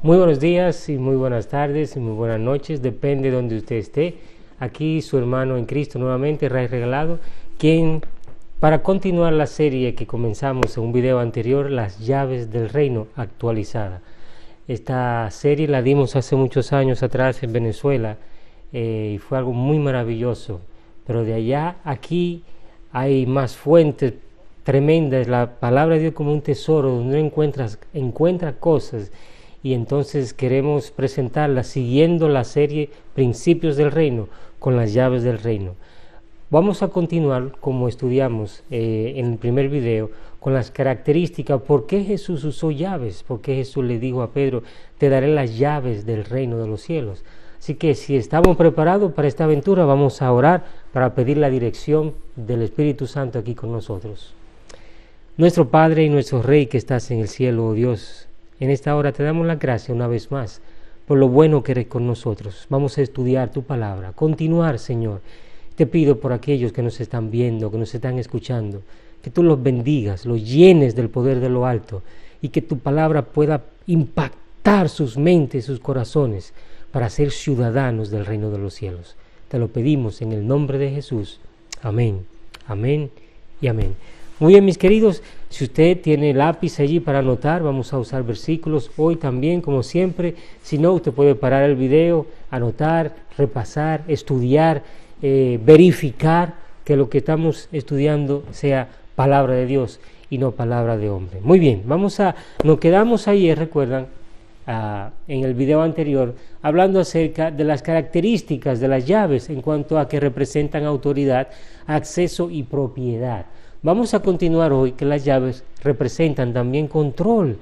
Muy buenos días y muy buenas tardes y muy buenas noches, depende de donde usted esté. Aquí su hermano en Cristo nuevamente, Ray Regalado, quien para continuar la serie que comenzamos en un video anterior, Las llaves del reino actualizada. Esta serie la dimos hace muchos años atrás en Venezuela y fue algo muy maravilloso, pero de allá aquí hay más fuentes tremendas, la palabra de Dios como un tesoro donde encuentra cosas. Y entonces queremos presentarla siguiendo la serie Principios del Reino con las llaves del reino. Vamos a continuar como estudiamos en el primer video con las características, por qué Jesús usó llaves, por qué Jesús le dijo a Pedro, te daré las llaves del reino de los cielos. Así que si estamos preparados para esta aventura, vamos a orar para pedir la dirección del Espíritu Santo aquí con nosotros. Nuestro Padre y nuestro Rey que estás en el cielo, oh Dios, en esta hora te damos la gracia una vez más por lo bueno que eres con nosotros. Vamos a estudiar tu palabra, continuar, Señor. Te pido por aquellos que nos están viendo, que nos están escuchando, que tú los bendigas, los llenes del poder de lo alto y que tu palabra pueda impactar sus mentes, sus corazones para ser ciudadanos del reino de los cielos. Te lo pedimos en el nombre de Jesús. Amén, amén y amén. Muy bien, mis queridos, si usted tiene lápiz allí para anotar, vamos a usar versículos hoy también, como siempre. Si no, usted puede parar el video, anotar, repasar, estudiar, verificar que lo que estamos estudiando sea palabra de Dios y no palabra de hombre. Muy bien, nos quedamos ayer, recuerdan, en el video anterior, hablando acerca de las características de las llaves en cuanto a que representan autoridad, acceso y propiedad. Vamos a continuar hoy que las llaves representan también control.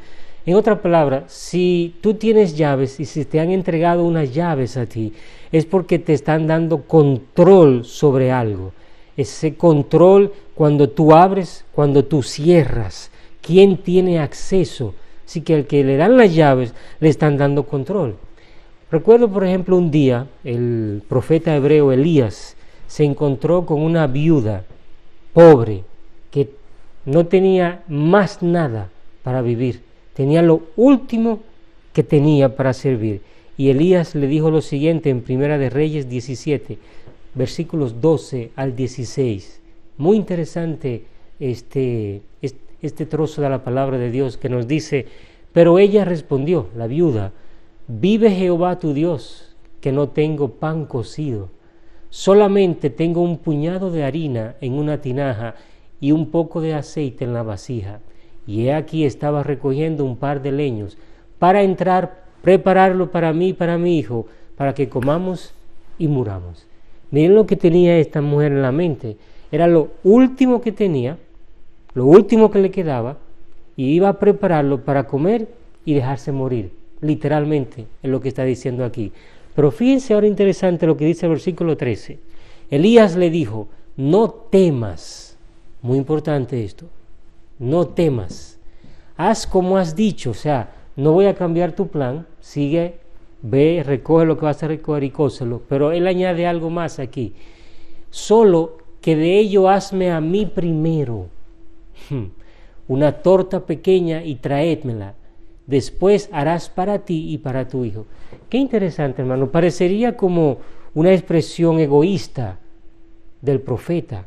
En otras palabras, si tú tienes llaves y si te han entregado unas llaves a ti, es porque te están dando control sobre algo. Ese control cuando tú abres, cuando tú cierras, ¿quién tiene acceso? Así que al que le dan las llaves le están dando control. Recuerdo, por ejemplo, un día el profeta hebreo Elías se encontró con una viuda pobre, que no tenía más nada para vivir, tenía lo último que tenía para servir. Y Elías le dijo lo siguiente en Primera de Reyes 17, versículos 12 al 16. Muy interesante este trozo de la palabra de Dios que nos dice, pero ella respondió, la viuda, vive Jehová tu Dios, que no tengo pan cocido, solamente tengo un puñado de harina en una tinaja y un poco de aceite en la vasija, y he aquí estaba recogiendo un par de leños para entrar, prepararlo para mí y para mi hijo, para que comamos y muramos. Miren lo que tenía esta mujer en la mente, era lo último que tenía, lo último que le quedaba, y iba a prepararlo para comer y dejarse morir, literalmente es lo que está diciendo aquí. Pero fíjense ahora interesante lo que dice el versículo 13, Elías le dijo, no temas. Muy importante esto, no temas, haz como has dicho, o sea, no voy a cambiar tu plan, sigue, ve, recoge lo que vas a recoger y cóselo, pero él añade algo más aquí, solo que de ello hazme a mí primero, una torta pequeña y traédmela, después harás para ti y para tu hijo. Qué interesante, hermano, parecería como una expresión egoísta del profeta.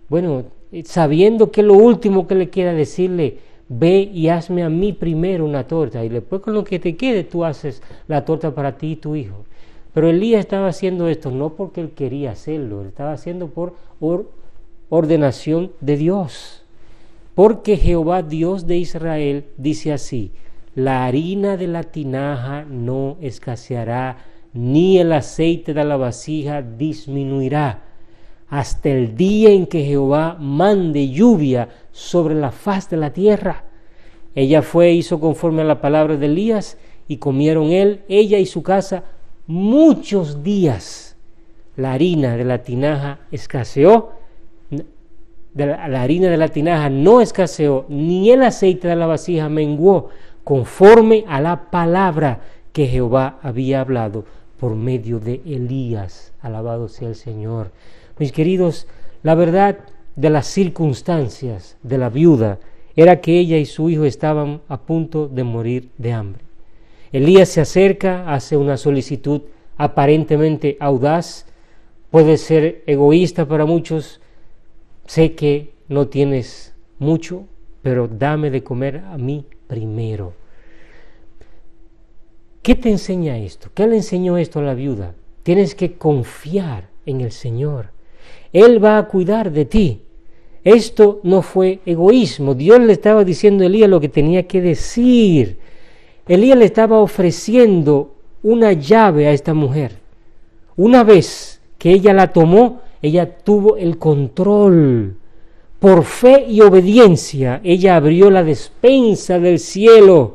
Bueno, sabiendo que lo último que le queda decirle, ve y hazme a mí primero una torta, y después con lo que te quede tú haces la torta para ti y tu hijo. Pero Elías estaba haciendo esto no porque él quería hacerlo, él estaba haciendo por ordenación de Dios. Porque Jehová Dios de Israel dice así, la harina de la tinaja no escaseará, ni el aceite de la vasija disminuirá, hasta el día en que Jehová mande lluvia sobre la faz de la tierra. Ella fue e hizo conforme a la palabra de Elías, y comieron ella y su casa muchos días. La harina de la tinaja escaseó, la harina de la tinaja no escaseó, ni el aceite de la vasija menguó, conforme a la palabra que Jehová había hablado por medio de Elías. Alabado sea el Señor. Mis queridos, la verdad de las circunstancias de la viuda era que ella y su hijo estaban a punto de morir de hambre. Elías se acerca, hace una solicitud aparentemente audaz, puede ser egoísta para muchos. Sé que no tienes mucho, pero dame de comer a mí primero. ¿Qué te enseña esto? ¿Qué le enseñó esto a la viuda? Tienes que confiar en el Señor. Él va a cuidar de ti. Esto no fue egoísmo. Dios le estaba diciendo a Elías lo que tenía que decir. Elías le estaba ofreciendo una llave a esta mujer. Una vez que ella la tomó, ella tuvo el control. Por fe y obediencia, ella abrió la despensa del cielo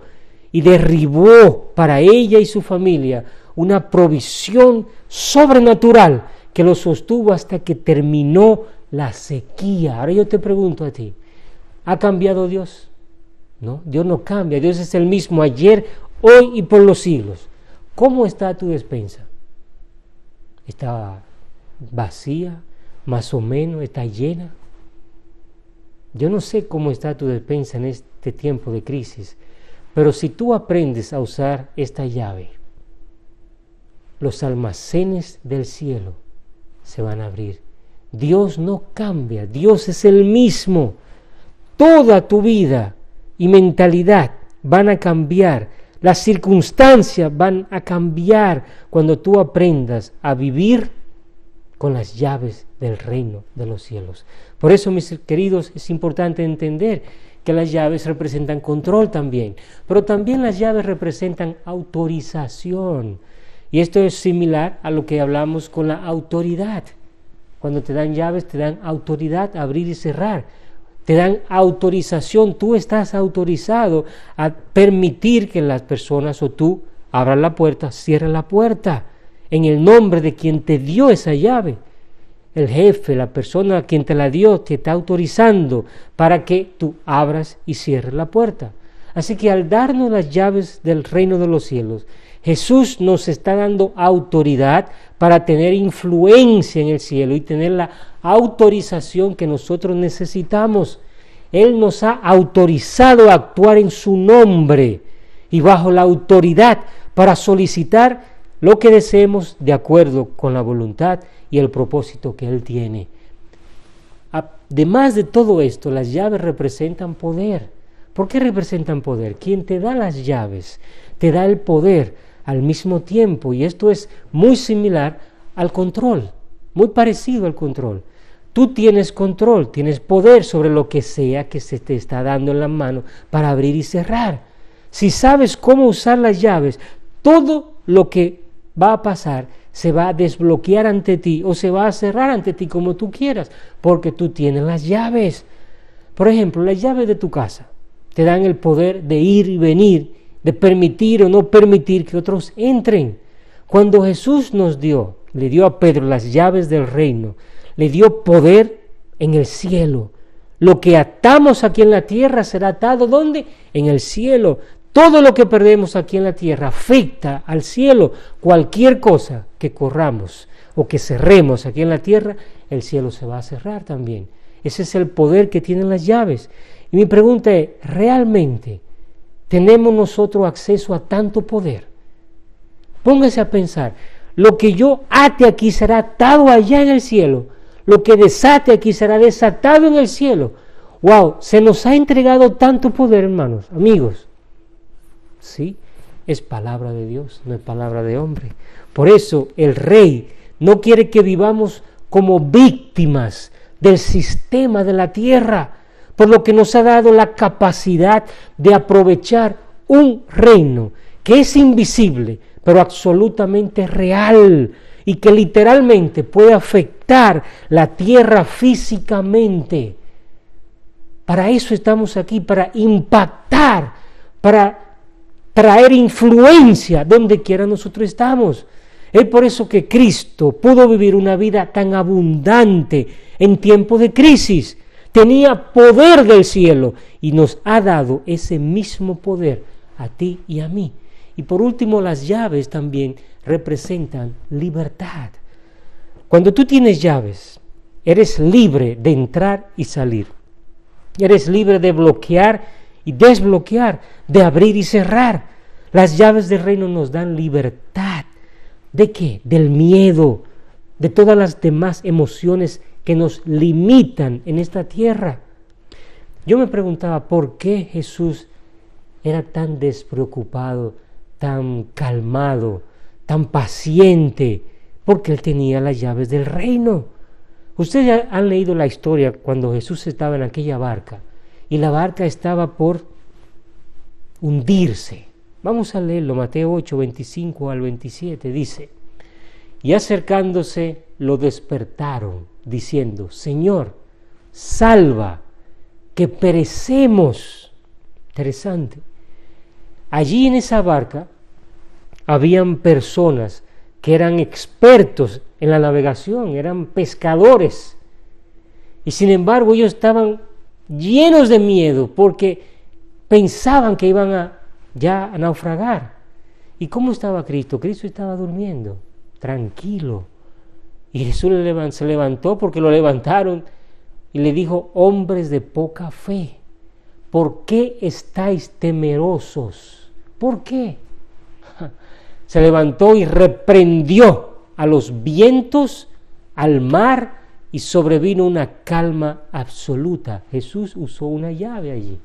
y derribó para ella y su familia una provisión sobrenatural que lo sostuvo hasta que terminó la sequía. Ahora yo te pregunto a ti, ¿ha cambiado Dios? No, Dios no cambia. Dios es el mismo ayer, hoy y por los siglos. ¿Cómo está tu despensa? ¿Está vacía? ¿Más o menos? ¿Está llena? Yo no sé cómo está tu despensa en este tiempo de crisis, pero si tú aprendes a usar esta llave, los almacenes del cielo se van a abrir. Dios no cambia, Dios es el mismo. Toda tu vida y mentalidad van a cambiar, las circunstancias van a cambiar cuando tú aprendas a vivir con las llaves del reino de los cielos. Por eso, mis queridos, es importante entender que las llaves representan control también, pero también las llaves representan autorización. Y esto es similar a lo que hablamos con la autoridad. Cuando te dan llaves, te dan autoridad a abrir y cerrar. Te dan autorización, tú estás autorizado a permitir que las personas o tú abran la puerta, cierren la puerta, en el nombre de quien te dio esa llave. El jefe, la persona a quien te la dio, te está autorizando para que tú abras y cierres la puerta. Así que al darnos las llaves del reino de los cielos, Jesús nos está dando autoridad para tener influencia en el cielo y tener la autorización que nosotros necesitamos. Él nos ha autorizado a actuar en su nombre y bajo la autoridad para solicitar lo que deseemos de acuerdo con la voluntad y el propósito que Él tiene. Además de todo esto, las llaves representan poder. ¿Por qué representan poder? Quien te da las llaves te da el poder al mismo tiempo, y esto es muy similar al control, muy parecido al control. Tú tienes control, tienes poder sobre lo que sea que se te está dando en la mano para abrir y cerrar. Si sabes cómo usar las llaves, todo lo que va a pasar se va a desbloquear ante ti o se va a cerrar ante ti como tú quieras, porque tú tienes las llaves. Por ejemplo, las llaves de tu casa te dan el poder de ir y venir, de permitir o no permitir que otros entren. Cuando Jesús le dio a Pedro las llaves del reino, le dio poder en el cielo. Lo que atamos aquí en la tierra será atado, ¿dónde? En el cielo. Todo lo que perdemos aquí en la tierra afecta al cielo. Cualquier cosa que corramos o que cerremos aquí en la tierra, el cielo se va a cerrar también. Ese es el poder que tienen las llaves. Y mi pregunta es, ¿realmente tenemos nosotros acceso a tanto poder? Póngase a pensar, lo que yo ate aquí será atado allá en el cielo, lo que desate aquí será desatado en el cielo. ¡Wow! Se nos ha entregado tanto poder, hermanos, amigos. Sí, es palabra de Dios, no es palabra de hombre. Por eso el Rey no quiere que vivamos como víctimas del sistema de la tierra, por lo que nos ha dado la capacidad de aprovechar un reino que es invisible, pero absolutamente real, y que literalmente puede afectar la tierra físicamente. Para eso estamos aquí, para impactar, para traer influencia donde quiera nosotros estamos. Es por eso que Cristo pudo vivir una vida tan abundante en tiempos de crisis. Tenía poder del cielo y nos ha dado ese mismo poder a ti y a mí. Y por último, las llaves también representan libertad. Cuando tú tienes llaves, eres libre de entrar y salir. Eres libre de bloquear y desbloquear, de abrir y cerrar. Las llaves del reino nos dan libertad. ¿De qué? Del miedo, de todas las demás emociones que nos limitan en esta tierra. Yo me preguntaba por qué Jesús era tan despreocupado, tan calmado, tan paciente, porque Él tenía las llaves del reino. Ustedes ya han leído la historia cuando Jesús estaba en aquella barca y la barca estaba por hundirse. Vamos a leerlo, Mateo 8, 25 al 27, dice: y acercándose lo despertaron, diciendo: Señor, salva, que perecemos. Interesante. Allí en esa barca habían personas que eran expertos en la navegación, eran pescadores, y sin embargo ellos estaban llenos de miedo porque pensaban que iban ya a naufragar. ¿Y cómo estaba Cristo? Cristo estaba durmiendo, tranquilo, y Jesús se levantó porque lo levantaron y le dijo: hombres de poca fe, ¿por qué estáis temerosos? ¿Por qué? Se levantó y reprendió a los vientos, al mar, y sobrevino una calma absoluta. Jesús usó una llave allí.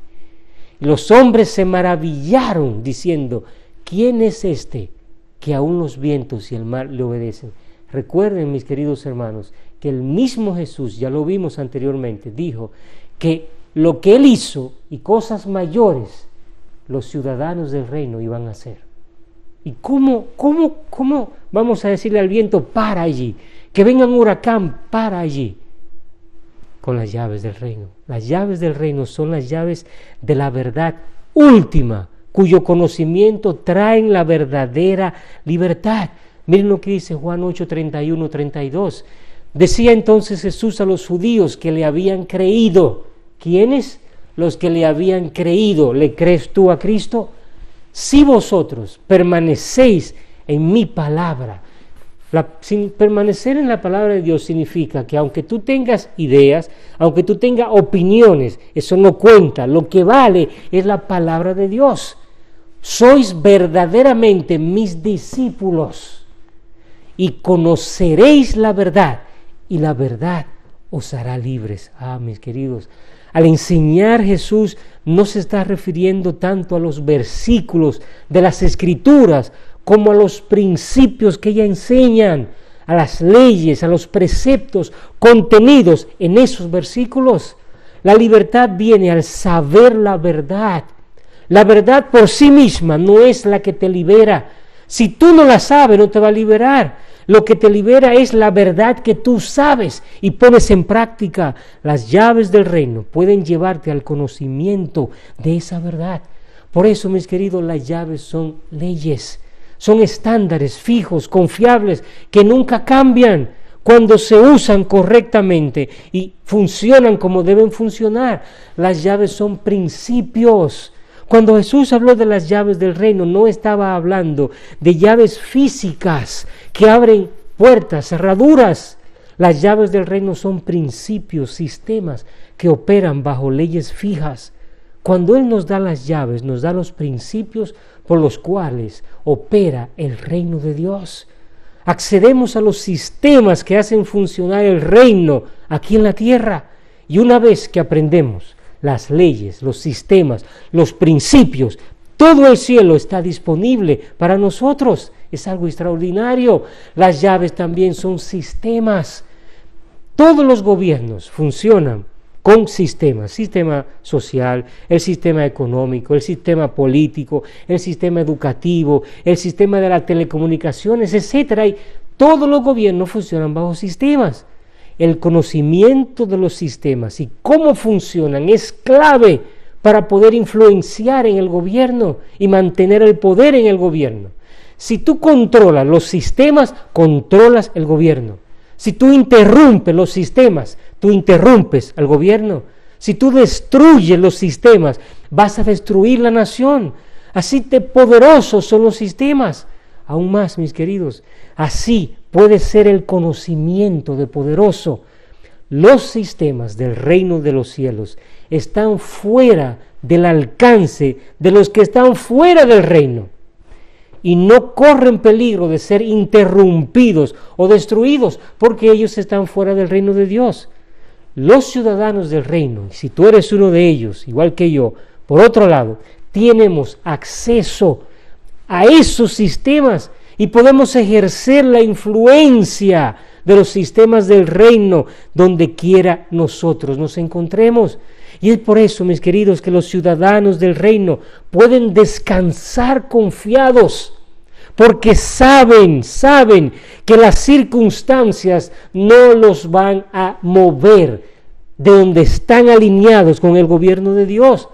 Y los hombres se maravillaron diciendo: ¿quién es este que aún los vientos y el mar le obedecen? Recuerden, mis queridos hermanos, que el mismo Jesús, ya lo vimos anteriormente, dijo que lo que Él hizo y cosas mayores, los ciudadanos del reino iban a hacer. ¿Y cómo vamos a decirle al viento: para allí? Que venga un huracán, para allí. Con las llaves del reino. Las llaves del reino son las llaves de la verdad última, cuyo conocimiento traen la verdadera libertad. Miren lo que dice Juan 8, 31, 32. Decía entonces Jesús a los judíos que le habían creído. ¿Quiénes? Los que le habían creído. ¿Le crees tú a Cristo? Si vosotros permanecéis en mi palabra. Permanecer en la palabra de Dios significa que aunque tú tengas ideas, aunque tú tengas opiniones, eso no cuenta. Lo que vale es la palabra de Dios. Sois verdaderamente mis discípulos y conoceréis la verdad, y la verdad os hará libres. Mis queridos, al enseñar Jesús no se está refiriendo tanto a los versículos de las Escrituras como a los principios que ella enseñan, a las leyes, a los preceptos contenidos en esos versículos. La libertad viene al saber la verdad. La verdad por sí misma no es la que te libera. Si tú no la sabes, no te va a liberar. Lo que te libera es la verdad que tú sabes y pones en práctica. Las llaves del reino pueden llevarte al conocimiento de esa verdad. Por eso, mis queridos, las llaves son leyes, son estándares fijos, confiables, que nunca cambian cuando se usan correctamente y funcionan como deben funcionar. Las llaves son principios. Cuando Jesús habló de las llaves del reino, no estaba hablando de llaves físicas que abren puertas, cerraduras. Las llaves del reino son principios, sistemas que operan bajo leyes fijas. Cuando Él nos da las llaves, nos da los principios por los cuales opera el reino de Dios. Accedemos a los sistemas que hacen funcionar el reino aquí en la tierra. Y una vez que aprendemos las leyes, los sistemas, los principios, todo el cielo está disponible para nosotros. Es algo extraordinario. Las llaves también son sistemas. Todos los gobiernos funcionan con sistemas: sistema social, el sistema económico, el sistema político, el sistema educativo, el sistema de las telecomunicaciones, etcétera. Y todos los gobiernos funcionan bajo sistemas. El conocimiento de los sistemas y cómo funcionan es clave para poder influenciar en el gobierno y mantener el poder en el gobierno. Si tú controlas los sistemas, controlas el gobierno. Si tú interrumpes los sistemas, tú interrumpes al gobierno. Si tú destruyes los sistemas, vas a destruir la nación. Así de poderosos son los sistemas. Aún más, mis queridos, así puede ser el conocimiento de poderoso. Los sistemas del reino de los cielos están fuera del alcance de los que están fuera del reino. y no corren peligro de ser interrumpidos o destruidos porque ellos están fuera del reino de Dios. Los ciudadanos del reino, si tú eres uno de ellos, igual que yo, por otro lado, tenemos acceso a esos sistemas y podemos ejercer la influencia de los sistemas del reino donde quiera nosotros nos encontremos. Y es por eso, mis queridos, que los ciudadanos del reino pueden descansar confiados, porque saben que las circunstancias no los van a mover de donde están alineados con el gobierno de Dios.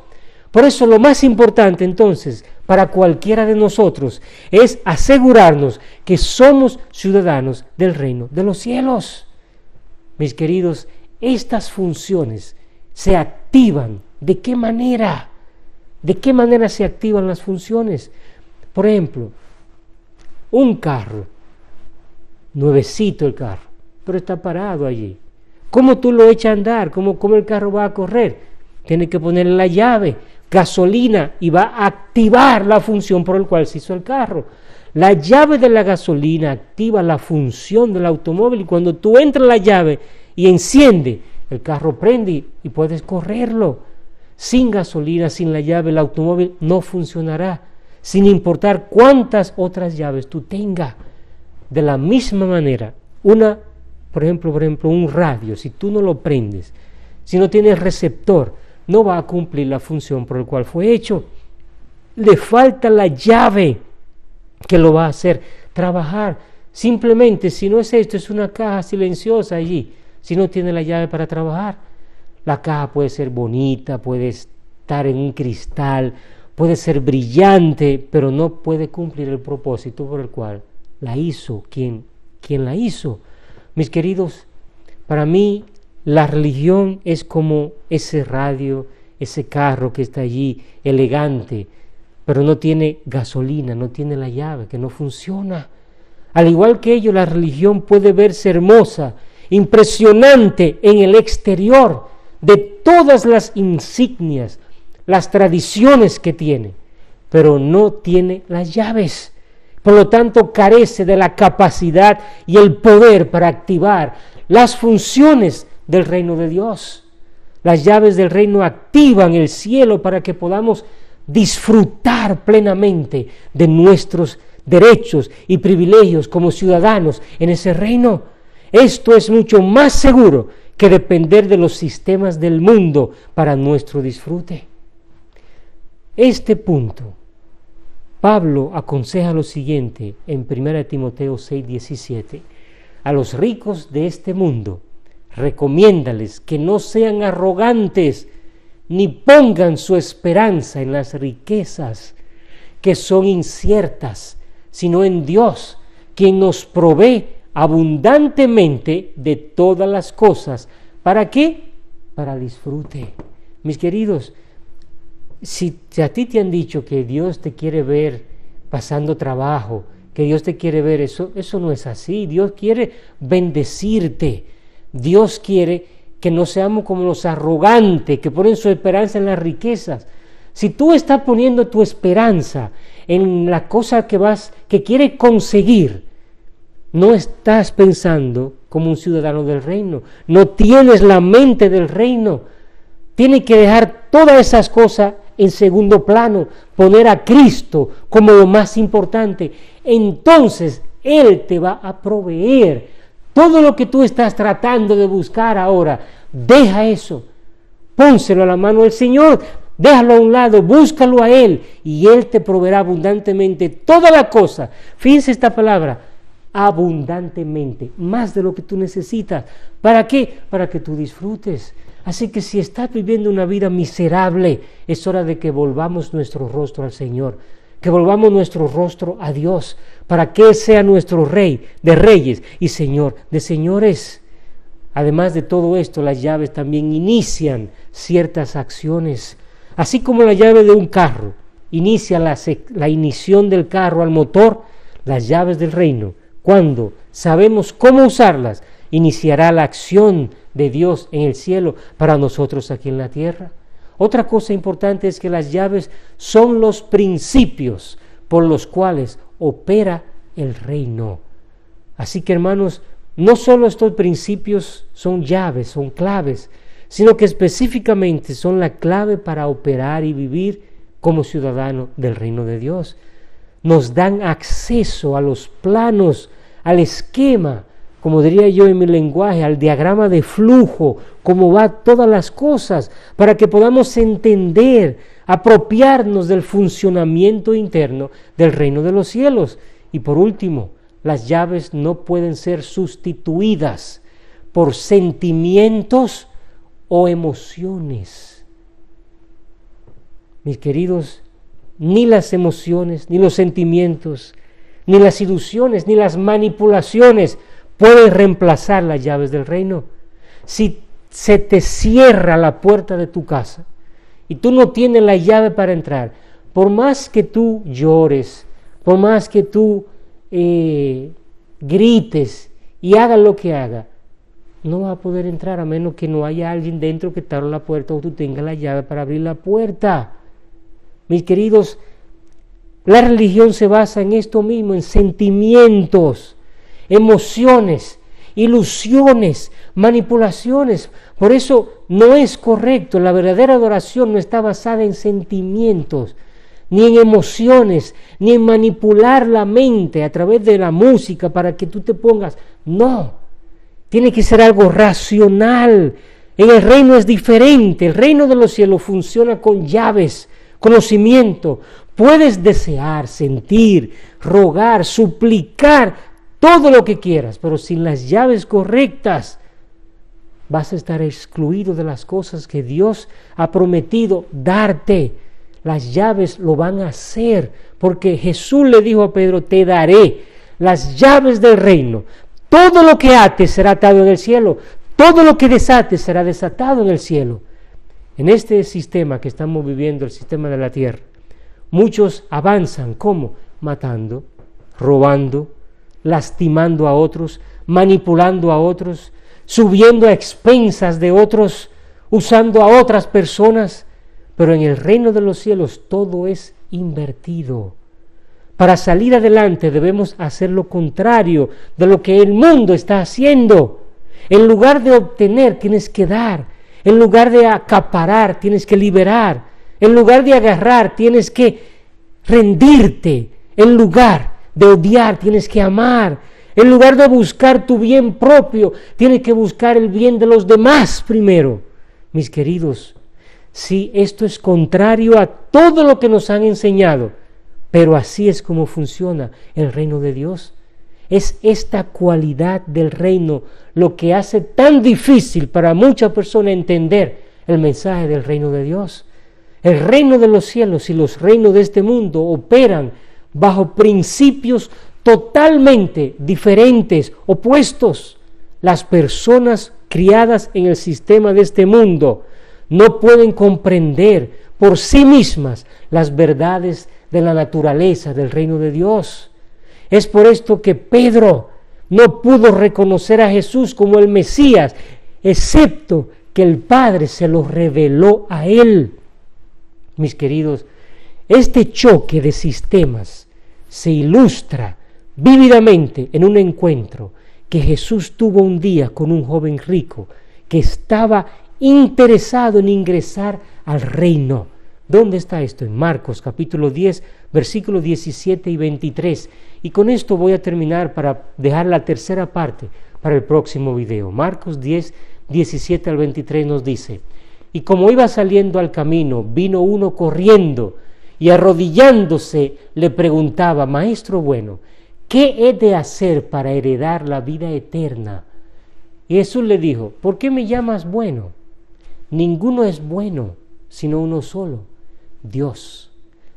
Por eso lo más importante entonces para cualquiera de nosotros es asegurarnos que somos ciudadanos del reino de los cielos. Mis queridos, estas funciones se activan. ¿De qué manera? ¿De qué manera se activan las funciones? Por ejemplo, un carro, nuevecito el carro, pero está parado allí. ¿Cómo tú lo echas a andar? ¿Cómo el carro va a correr? Tienes que ponerle la llave, gasolina, y va a activar la función por la cual se hizo el carro. La llave de la gasolina activa la función del automóvil y cuando tú entras la llave y enciende, el carro prende y puedes correrlo. Sin gasolina, sin la llave, el automóvil no funcionará, sin importar cuántas otras llaves tú tengas. De la misma manera, por ejemplo, un radio, si tú no lo prendes, si no tienes receptor, no va a cumplir la función por la cual fue hecho. Le falta la llave que lo va a hacer trabajar. Simplemente, si no es esto, es una caja silenciosa allí, si no tiene la llave para trabajar. La caja puede ser bonita, puede estar en un cristal, puede ser brillante, pero no puede cumplir el propósito por el cual la hizo, quien la hizo. Mis queridos, para mí la religión es como ese radio, ese carro que está allí, elegante, pero no tiene gasolina, no tiene la llave, que no funciona. Al igual que ello, la religión puede verse hermosa, impresionante en el exterior, de todas las insignias, las tradiciones que tiene, pero no tiene las llaves. Por lo tanto, carece de la capacidad y el poder para activar las funciones del reino de Dios. Las llaves del reino activan el cielo para que podamos disfrutar plenamente de nuestros derechos y privilegios como ciudadanos en ese reino. Esto es mucho más seguro que depender de los sistemas del mundo para nuestro disfrute. Este punto, Pablo aconseja lo siguiente en 1 Timoteo 6:17. A los ricos de este mundo, recomiéndales que no sean arrogantes, ni pongan su esperanza en las riquezas, que son inciertas, sino en Dios, quien nos provee abundantemente de todas las cosas. ¿Para qué? Para disfrute. Mis queridos, si a ti te han dicho que Dios te quiere ver pasando trabajo, que Dios te quiere ver, eso no es así. Dios quiere bendecirte. Dios quiere que no seamos como los arrogantes que ponen su esperanza en las riquezas. Si tú estás poniendo tu esperanza en la cosa que quieres conseguir, no estás pensando como un ciudadano del reino, no tienes la mente del reino. Tienes que dejar todas esas cosas en segundo plano, poner a Cristo como lo más importante. Entonces Él te va a proveer todo lo que tú estás tratando de buscar ahora. Deja eso, pónselo a la mano del Señor, déjalo a un lado, búscalo a Él y Él te proveerá abundantemente toda la cosa. Fíjense esta palabra, abundantemente, más de lo que tú necesitas. ¿Para qué? Para que tú disfrutes. Así que si estás viviendo una vida miserable, es hora de que volvamos nuestro rostro al Señor, que volvamos nuestro rostro a Dios, para que Él sea nuestro Rey de reyes y Señor de señores. Además de todo esto, las llaves también inician ciertas acciones. Así como la llave de un carro inicia la ignición del carro al motor, las llaves del reino, cuando sabemos cómo usarlas, iniciará la acción de Dios en el cielo para nosotros aquí en la tierra. Otra cosa importante es que las llaves son los principios por los cuales opera el reino. Así que, hermanos, no solo estos principios son llaves, son claves, sino que específicamente son la clave para operar y vivir como ciudadano del reino de Dios. Nos dan acceso a los planos, al esquema, como diría yo en mi lenguaje, al diagrama de flujo, cómo va todas las cosas, para que podamos entender, apropiarnos del funcionamiento interno del reino de los cielos. Y por último, las llaves no pueden ser sustituidas por sentimientos o emociones. Mis queridos, ni las emociones, ni los sentimientos, ni las ilusiones, ni las manipulaciones pueden reemplazar las llaves del reino. Si se te cierra la puerta de tu casa y tú no tienes la llave para entrar, por más que tú llores, por más que tú grites y hagas lo que haga, no vas a poder entrar a menos que no haya alguien dentro que te abra la puerta o tú tengas la llave para abrir la puerta. Mis queridos, la religión se basa en esto mismo, en sentimientos, emociones, ilusiones, manipulaciones. Por eso no es correcto. La verdadera adoración no está basada en sentimientos, ni en emociones, ni en manipular la mente a través de la música para que tú te pongas. No, tiene que ser algo racional. En el reino es diferente. El reino de los cielos funciona con llaves, conocimiento. Puedes desear, sentir, rogar, suplicar, todo lo que quieras, pero sin las llaves correctas vas a estar excluido de las cosas que Dios ha prometido darte. Las llaves lo van a hacer, porque Jesús le dijo a Pedro: te daré las llaves del reino. Todo lo que ates será atado en el cielo, todo lo que desates será desatado en el cielo. En este sistema que estamos viviendo, el sistema de la tierra, muchos avanzan, ¿cómo? Matando, robando, lastimando a otros, manipulando a otros, subiendo a expensas de otros, usando a otras personas. Pero en el reino de los cielos todo es invertido. Para salir adelante debemos hacer lo contrario de lo que el mundo está haciendo. En lugar de obtener, tienes que dar. En lugar de acaparar, tienes que liberar. En lugar de agarrar, tienes que rendirte. En lugar de odiar, tienes que amar. En lugar de buscar tu bien propio, tienes que buscar el bien de los demás primero. Mis queridos, sí, esto es contrario a todo lo que nos han enseñado, pero así es como funciona el reino de Dios. Es esta cualidad del reino lo que hace tan difícil para muchas personas entender el mensaje del reino de Dios. El reino de los cielos y los reinos de este mundo operan bajo principios totalmente diferentes, opuestos. Las personas criadas en el sistema de este mundo no pueden comprender por sí mismas las verdades de la naturaleza del reino de Dios. Es por esto que Pedro no pudo reconocer a Jesús como el Mesías, excepto que el Padre se lo reveló a él. Mis queridos, este choque de sistemas se ilustra vívidamente en un encuentro que Jesús tuvo un día con un joven rico que estaba interesado en ingresar al reino. ¿Dónde está esto? En Marcos capítulo 10, versículos 17 y 23. Y con esto voy a terminar para dejar la tercera parte para el próximo video. Marcos 10, 17 al 23 nos dice: y como iba saliendo al camino, vino uno corriendo y arrodillándose le preguntaba: Maestro bueno, ¿qué he de hacer para heredar la vida eterna? Y Jesús le dijo: ¿por qué me llamas bueno? Ninguno es bueno, sino uno solo, Dios.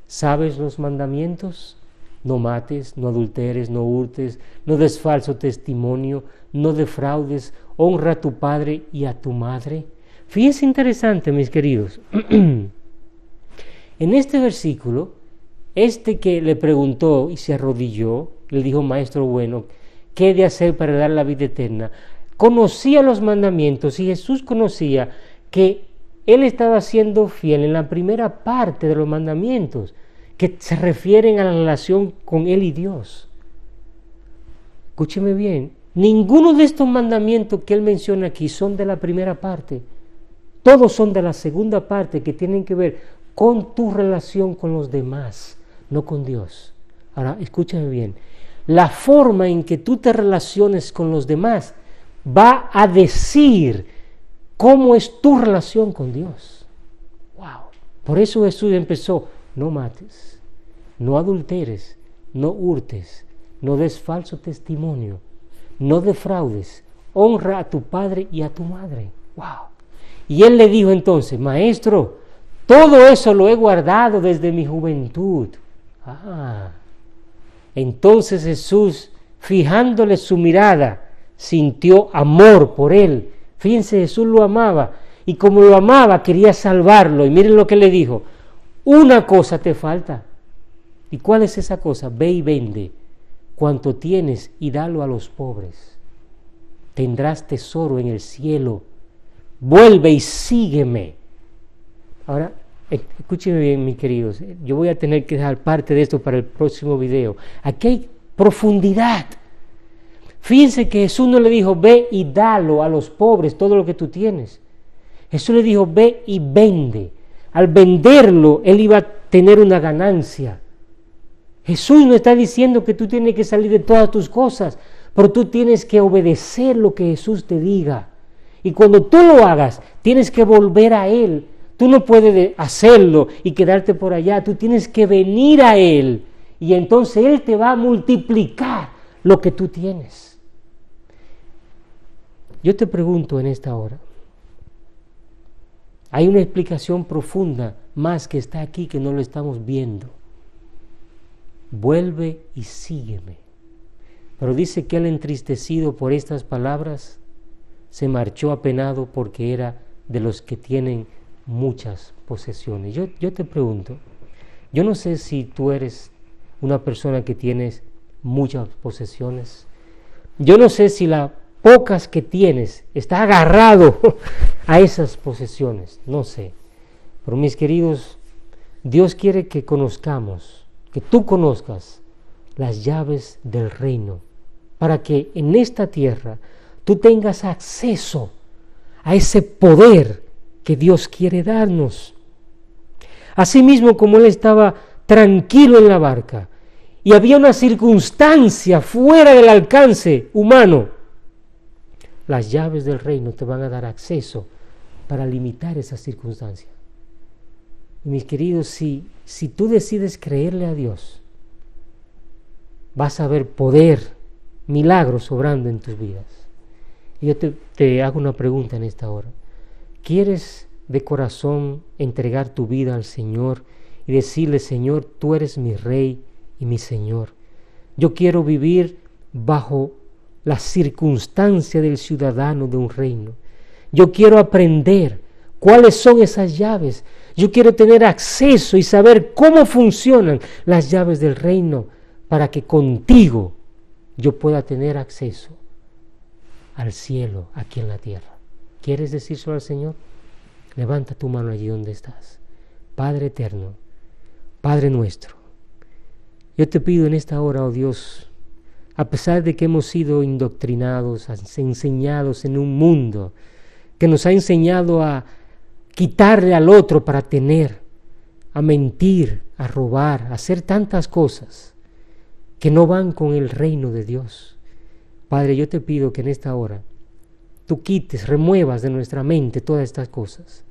¿Sabes los mandamientos? No mates, no adulteres, no hurtes, no des falso testimonio, no defraudes, honra a tu padre y a tu madre. Fíjense interesante, mis queridos. En este versículo, que le preguntó y se arrodilló, le dijo: Maestro bueno, ¿qué he de hacer para dar la vida eterna? Conocía los mandamientos y Jesús conocía que él estaba siendo fiel en la primera parte de los mandamientos. que se refieren a la relación con Él y Dios. Escúcheme bien, ninguno de estos mandamientos que Él menciona aquí son de la primera parte. Todos son de la segunda parte, que tienen que ver con tu relación con los demás, no con Dios. Ahora, escúchame bien. La forma en que tú te relaciones con los demás va a decir cómo es tu relación con Dios. Wow. Por eso Jesús empezó: no mates, no adulteres, no hurtes, no des falso testimonio, no defraudes, honra a tu padre y a tu madre. Wow. Y él le dijo entonces: maestro, todo eso lo he guardado desde mi juventud. Entonces Jesús, fijándole su mirada, sintió amor por él. Fíjense, Jesús lo amaba, y como lo amaba, quería salvarlo. Y miren lo que le dijo: una cosa te falta. ¿Y cuál es esa cosa? Ve y vende cuanto tienes y dalo a los pobres. Tendrás tesoro en el cielo. Vuelve y sígueme. Ahora, escúchenme bien, mis queridos. Yo voy a tener que dejar parte de esto para el próximo video. Aquí hay profundidad. Fíjense que Jesús no le dijo: ve y dalo a los pobres todo lo que tú tienes. Jesús le dijo: ve y vende. Al venderlo, él iba a tener una ganancia. Jesús no está diciendo que tú tienes que salir de todas tus cosas, pero tú tienes que obedecer lo que Jesús te diga. Y cuando tú lo hagas, tienes que volver a Él. Tú no puedes hacerlo y quedarte por allá. Tú tienes que venir a Él. Y entonces Él te va a multiplicar lo que tú tienes. Yo te pregunto en esta hora. Hay una explicación profunda más que está aquí, que no lo estamos viendo. Vuelve y sígueme. Pero dice que él, entristecido por estas palabras, se marchó apenado porque era de los que tienen muchas posesiones. Yo te pregunto, yo no sé si tú eres una persona que tienes muchas posesiones. Yo no sé si las pocas que tienes está agarrado a esas posesiones. No sé. Pero mis queridos, Dios quiere que conozcamos, que tú conozcas las llaves del reino, para que en esta tierra tú tengas acceso a ese poder que Dios quiere darnos. Asimismo, como él estaba tranquilo en la barca y había una circunstancia fuera del alcance humano, las llaves del reino te van a dar acceso para limitar esa circunstancia. Y mis queridos, si tú decides creerle a Dios, vas a ver poder, milagros obrando en tus vidas. Y yo te hago una pregunta en esta hora. ¿Quieres de corazón entregar tu vida al Señor y decirle: Señor, tú eres mi Rey y mi Señor? Yo quiero vivir bajo la circunstancia del ciudadano de un reino. Yo quiero aprender cuáles son esas llaves. Yo quiero tener acceso y saber cómo funcionan las llaves del reino, para que contigo yo pueda tener acceso al cielo aquí en la tierra. ¿Quieres decírselo al Señor? Levanta tu mano allí donde estás. Padre eterno, Padre nuestro, yo te pido en esta hora, oh Dios, a pesar de que hemos sido indoctrinados, enseñados en un mundo que nos ha enseñado a quitarle al otro para tener, a mentir, a robar, a hacer tantas cosas que no van con el reino de Dios. Padre, yo te pido que en esta hora tú quites, remuevas de nuestra mente todas estas cosas,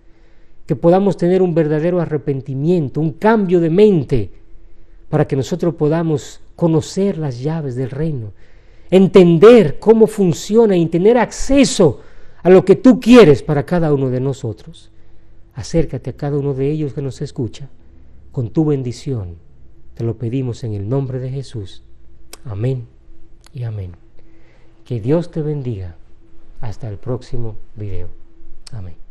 que podamos tener un verdadero arrepentimiento, un cambio de mente, para que nosotros podamos conocer las llaves del reino, entender cómo funciona y tener acceso a lo que tú quieres para cada uno de nosotros. Acércate a cada uno de ellos que nos escucha con tu bendición. Te lo pedimos en el nombre de Jesús. Amén y amén. Que Dios te bendiga. Hasta el próximo video. Amén.